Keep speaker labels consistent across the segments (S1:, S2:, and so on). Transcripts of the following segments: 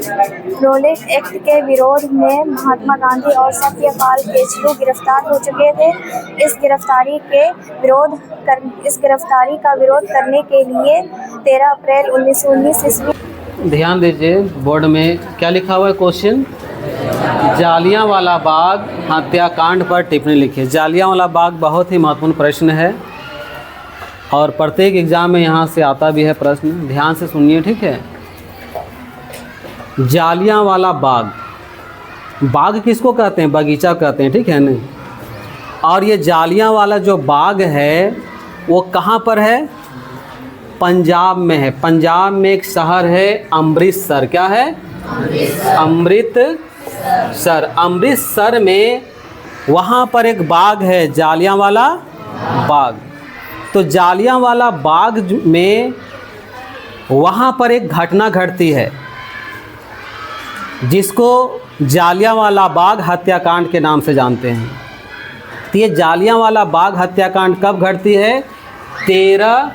S1: Roulette act के विरोध में महात्मा गांधी और सत्यपाल केचलू गिरफ्तार हो चुके थे। इस गिरफ्तारी का विरोध करने के लिए 13 अप्रैल 1919 ईस्वी।
S2: ध्यान दीजिए, बोर्ड में क्या लिखा हुआ है क्वेश्चन, जालियांवाला बाग हत्याकांड पर टिप्पणी लिखिए। जालियांवाला बाग बहुत ही महत्वपूर्ण प्रश्न है और प्रत्येक एग्जाम में यहाँ से आता भी है प्रश्न, ध्यान से सुनिए, ठीक है। जालियांवाला बाग, बाग किसको कहते हैं, बगीचा कहते हैं, ठीक है नहीं। और ये जालियांवाला जो बाग है वो कहाँ पर है, पंजाब में है। पंजाब में एक शहर है अमृतसर, क्या है, अमृतसर। अमृतसर में वहाँ पर एक बाग है जालियांवाला बाग। तो जालियांवाला बाग में वहाँ पर एक घटना घटती है जिसको जालियांवाला बाग हत्याकांड के नाम से जानते हैं। तो ये जालियांवाला बाग हत्याकांड कब घटती है, 13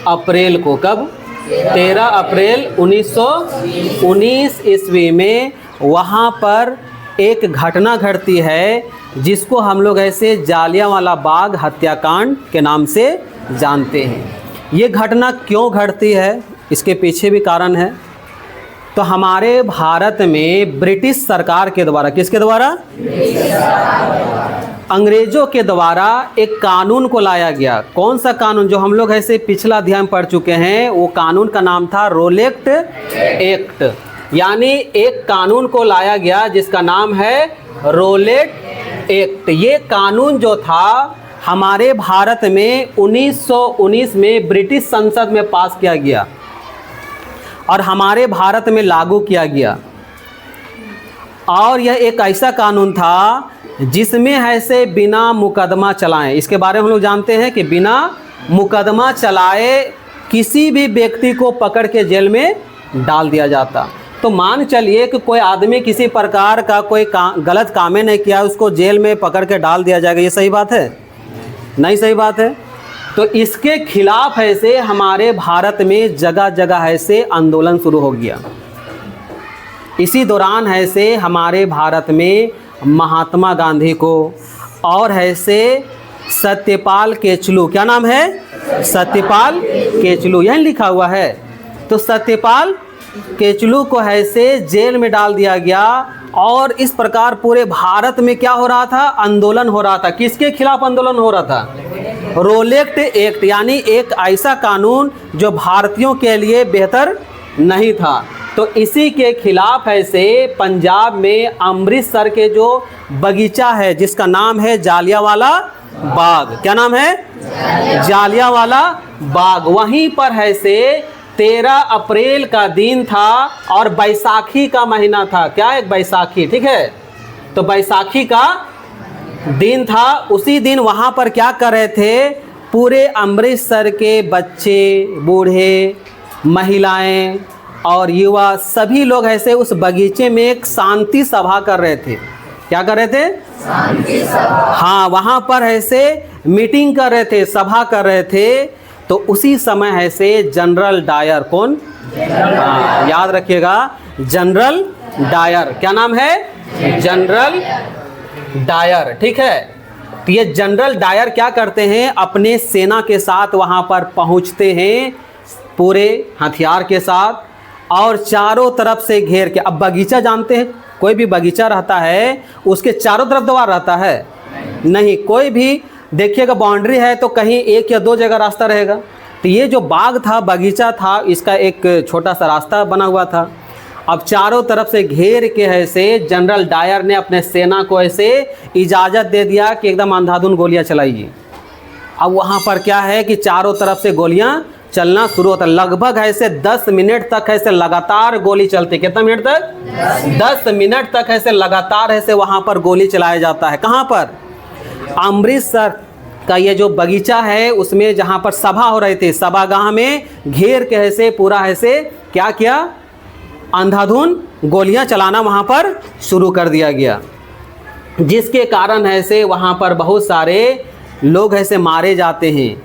S2: अप्रैल को। कब, 13 अप्रैल 1919 ईस्वी में वहाँ पर एक घटना घटती है जिसको हम लोग ऐसे जालियांवाला बाग हत्याकांड के नाम से जानते हैं। ये घटना क्यों घटती है, इसके पीछे भी कारण है। तो हमारे भारत में ब्रिटिश सरकार के द्वारा, किसके द्वारा, अंग्रेज़ों के द्वारा एक कानून को लाया गया। कौन सा कानून, जो हम लोग ऐसे पिछला अध्याय में पढ़ चुके हैं, वो कानून का नाम था रोलेट एक्ट। यानी एक कानून को लाया गया जिसका नाम है रोलेट एक्ट। ये कानून जो था हमारे भारत में 1919 में ब्रिटिश संसद में पास किया गया और हमारे भारत में लागू किया गया। और यह एक ऐसा कानून था जिसमें ऐसे बिना मुकदमा चलाए, इसके बारे में हम लोग जानते हैं कि बिना मुकदमा चलाए किसी भी व्यक्ति को पकड़ के जेल में डाल दिया जाता। तो मान चलिए कि कोई आदमी किसी प्रकार का कोई गलत काम नहीं किया, उसको जेल में पकड़ के डाल दिया जाएगा, ये सही बात है, नहीं सही बात है। तो इसके खिलाफ ऐसे हमारे भारत में जगह जगह ऐसे आंदोलन शुरू हो गया। इसी दौरान ऐसे हमारे भारत में महात्मा गांधी को और ऐसे सत्यपाल केचलू, क्या नाम है, सत्यपाल केचलू, यही लिखा हुआ है। तो सत्यपाल केचलू को ऐसे जेल में डाल दिया गया और इस प्रकार पूरे भारत में क्या हो रहा था, आंदोलन हो रहा था। किसके खिलाफ आंदोलन हो रहा था, रोलेट एक्ट, यानी एक ऐसा कानून जो भारतीयों के लिए बेहतर नहीं था। तो इसी के खिलाफ ऐसे पंजाब में अमृतसर के जो बगीचा है जिसका नाम है जालियांवाला बाग, क्या नाम है, जालियांवाला बाग, वहीं पर ऐसे 13 अप्रैल का दिन था और बैसाखी का महीना था। क्या है, बैसाखी, ठीक है। तो बैसाखी का दिन था। उसी दिन वहाँ पर क्या कर रहे थे, पूरे अमृतसर के बच्चे, बूढ़े, महिलाएं और युवा सभी लोग ऐसे उस बगीचे में एक शांति सभा कर रहे थे। क्या कर रहे थे, शांति सभा। हाँ, वहाँ पर ऐसे मीटिंग कर रहे थे, सभा कर रहे थे। तो उसी समय ऐसे जनरल डायर, कौन, हाँ याद रखिएगा, जनरल डायर, क्या नाम है, जनरल डायर, ठीक है। तो ये जनरल डायर क्या करते हैं, अपने सेना के साथ वहाँ पर पहुँचते हैं पूरे हथियार के साथ और चारों तरफ से घेर के। अब बगीचा जानते हैं, कोई भी बगीचा रहता है उसके चारों तरफ दीवार रहता है नहीं, कोई भी देखिएगा बाउंड्री है तो कहीं एक या दो जगह रास्ता रहेगा। तो ये जो बाग था, बगीचा था, इसका एक छोटा सा रास्ता बना हुआ था। अब चारों तरफ से घेर के ऐसे जनरल डायर ने अपने सेना को ऐसे इजाज़त दे दिया कि एकदम अंधाधुंध गोलियां चलाइए। अब वहाँ पर क्या है कि चारों तरफ से गोलियां चलना शुरू होता, लगभग ऐसे 10 मिनट तक ऐसे लगातार गोली चलती। कितना मिनट तक, 10 मिनट तक ऐसे लगातार ऐसे वहाँ पर गोली चलाया जाता है। कहाँ पर, अमृतसर का ये जो बगीचा है उसमें जहाँ पर सभा हो रही थी, सभागाह में घेर के ऐसे पूरा ऐसे क्या किया, अंधाधुंध गोलियां चलाना वहाँ पर शुरू कर दिया गया, जिसके कारण ऐसे वहाँ पर बहुत सारे लोग ऐसे मारे जाते हैं।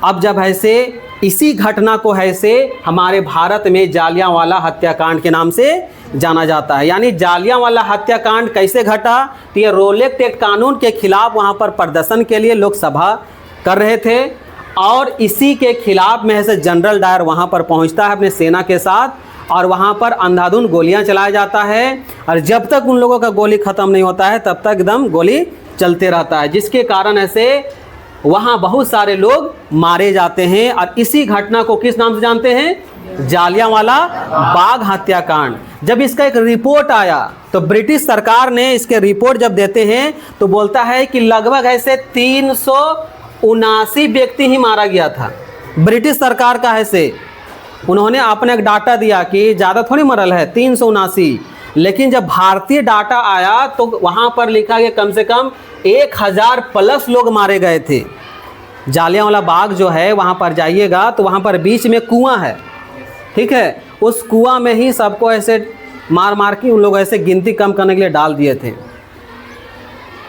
S2: अब जब ऐसे इसी घटना को ऐसे हमारे भारत में जालियांवाला हत्याकांड के नाम से जाना जाता है। यानी जालियांवाला हत्याकांड कैसे घटा, तो ये रोलेक्ट एक्ट कानून के खिलाफ वहाँ पर प्रदर्शन के लिए लोग सभा कर रहे थे और इसी के खिलाफ में से जनरल डायर वहाँ पर पहुँचता है अपने सेना के साथ और वहाँ पर अंधाधुंध गोलियाँ चलाया जाता है और जब तक उन लोगों का गोली ख़त्म नहीं होता है तब तक एकदम गोली चलते रहता है, जिसके कारण ऐसे वहाँ बहुत सारे लोग मारे जाते हैं। और इसी घटना को किस नाम से जानते हैं, जालियांवाला बाग हत्याकांड। जब इसका एक रिपोर्ट आया तो ब्रिटिश सरकार ने इसके रिपोर्ट जब देते हैं तो बोलता है कि लगभग ऐसे 379 व्यक्ति ही मारा गया था। ब्रिटिश सरकार का ऐसे उन्होंने अपने एक डाटा दिया कि ज़्यादा थोड़ी मरल है 379, लेकिन जब भारतीय डाटा आया तो वहाँ पर लिखा गया कम से कम 1000 प्लस लोग मारे गए थे। जालियांवाला बाग जो है वहाँ पर जाइएगा तो वहाँ पर बीच में कुआं है, ठीक है, उस कुआं में ही सबको ऐसे मार मार के उन लोग ऐसे गिनती कम करने के लिए डाल दिए थे।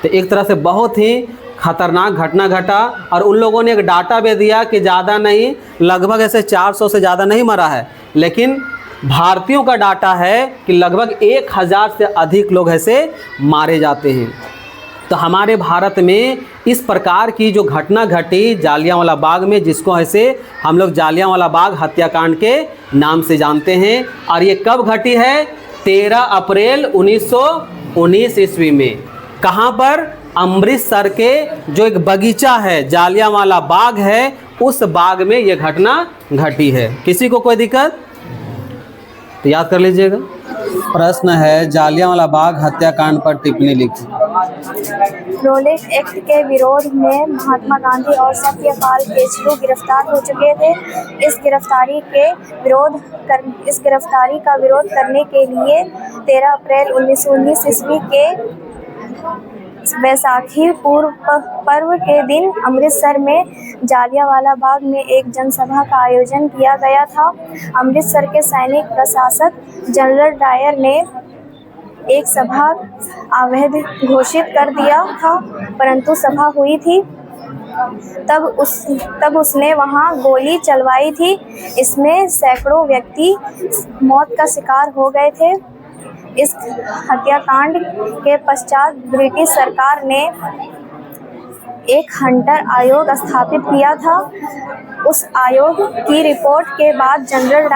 S2: तो एक तरह से बहुत ही खतरनाक घटना घटा और उन लोगों ने एक डाटा भी दिया कि ज़्यादा नहीं, लगभग ऐसे 400 से ज़्यादा नहीं मरा है, लेकिन भारतीयों का डाटा है कि लगभग 1000 से अधिक लोग ऐसे मारे जाते हैं। तो हमारे भारत में इस प्रकार की जो घटना घटी जालियांवाला बाग में, जिसको ऐसे हम लोग जालियांवाला बाग हत्याकांड के नाम से जानते हैं, और ये कब घटी है, 13 अप्रैल 1919 ईस्वी में। कहाँ पर, अमृतसर के जो एक बगीचा है जालियांवाला बाग है, उस बाग में ये घटना घटी है। किसी को कोई दिक्कत तो याद कर लीजिएगा। प्रश्न है, जालियांवाला बाग हत्याकांड पर टिप्पणी लिखिए।
S1: रोलेक्ट एक्ट के विरोध में महात्मा गांधी और सत्यपाल केचलू गिरफ्तार हो चुके थे। इस गिरफ्तारी का विरोध करने के लिए 13 अप्रैल 1919 ईस्वी के वैसाखी पूर्व पर्व के दिन अमृतसर में जालियांवाला बाग में एक जनसभा का आयोजन किया गया था। अमृतसर के सैनिक प्रशासक जनरल डायर ने एक सभा अवैध घोषित कर दिया था, परंतु सभा हुई थी तब उसने वहां गोली चलवाई थी। इसमें सैकड़ों व्यक्ति मौत का शिकार हो गए थे। इस हत्याकांड के पश्चात ब्रिटिश सरकार ने एक हंटर आयोग स्थापित किया था। उस आयोग की रिपोर्ट के बाद जनरल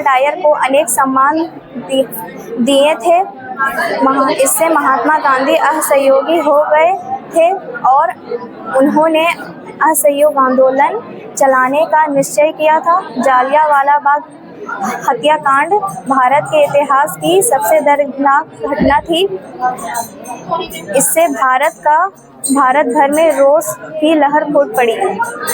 S1: डायर को अनेक सम्मान दिए थे। इससे महात्मा गांधी असहयोगी हो गए थे और उन्होंने असहयोग आंदोलन चलाने का निश्चय किया था। जालियांवाला बाग हत्याकांड भारत के इतिहास की सबसे दर्दनाक घटना थी। इससे भारत भर में रोष की लहर फूट पड़ी।